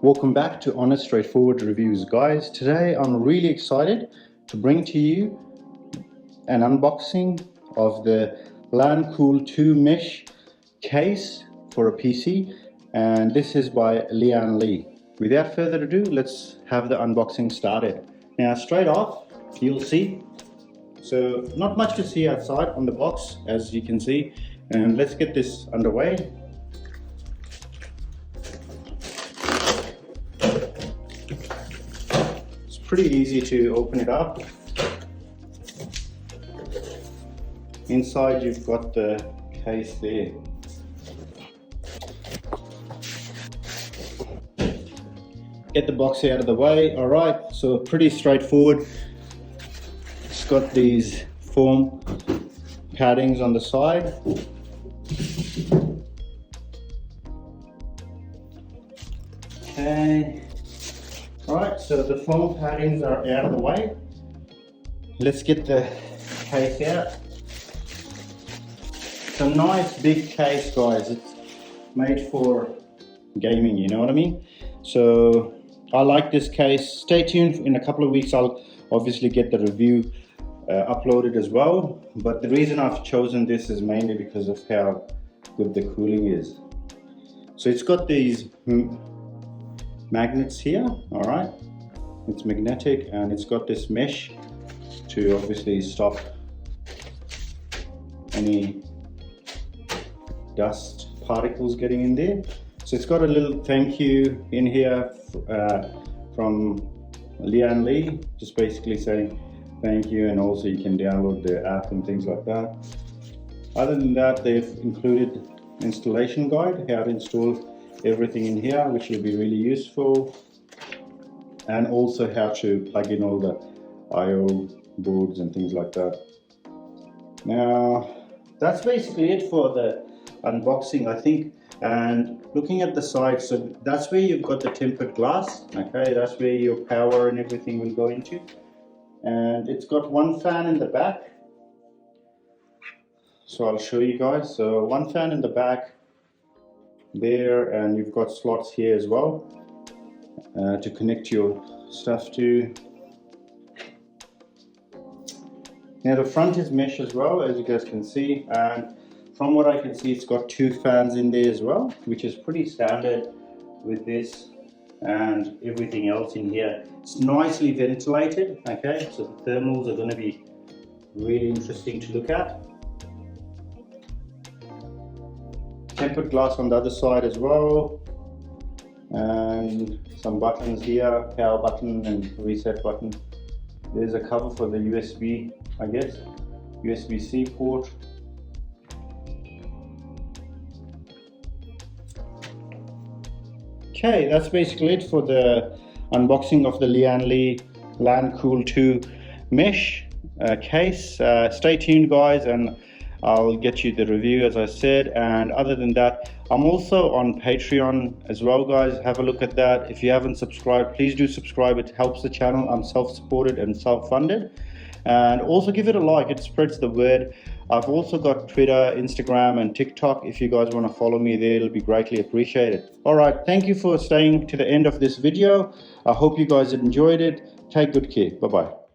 Welcome back to Honest Straightforward Reviews, guys. Today I'm really excited to bring to you an unboxing of the Lancool 2 mesh case for a PC, and this is by Lian. Without further ado, let's have the unboxing started. Now straight off, you'll see, so not much to see outside on the box, as you can see, and let's get this underway. It's pretty easy to open it up. Inside you've got the case there. Get the box out of the way. Alright, so pretty straightforward. It's got these foam paddings on the side. Okay. Alright, so the foam paddings are out of the way. Let's get the case out. It's a nice big case, guys. It's made for gaming, you know what I mean? So I like this case. Stay tuned. In a couple of weeks I'll obviously get the review uploaded as well, but the reason I've chosen this is mainly because of how good the cooling is. So it's got these magnets here. All right, it's magnetic, and it's got this mesh to obviously stop any dust particles getting in there. So it's got a little thank you in here from Lian, just basically saying thank you, and also you can download the app and things like that. Other than that, they've included installation guide, how to install everything in here, which will be really useful, and also how to plug in all the I/O boards and things like that. Now that's basically it for the unboxing, I think. And looking at the side, so that's where you've got the tempered glass. Okay, that's where your power and everything will go into. And it's got one fan in the back, so I'll show you guys. So one fan in the back there, and you've got slots here as well to connect your stuff to. Now the front is mesh as well, as you guys can see, and from what I can see, it's got two fans in there as well, which is pretty standard with this and everything else in here. It's nicely ventilated, okay, so the thermals are going to be really interesting to look at. Tempered glass on the other side as well, and some buttons here, power button and reset button. There's a cover for the USB, I guess, USB-C port. Okay, that's basically it for the unboxing of the Lian Lancool 2 mesh case. Stay tuned, guys, and I'll get you the review, as I said. And other than that, I'm also on Patreon as well, guys. Have a look at that. If you haven't subscribed, please do subscribe. It helps the channel. I'm self-supported and self-funded. And also give it a like, it spreads the word. I've also got Twitter, Instagram and TikTok. If you guys want to follow me there, it'll be greatly appreciated. Alright, thank you for staying to the end of this video. I hope you guys enjoyed it. Take good care. Bye bye.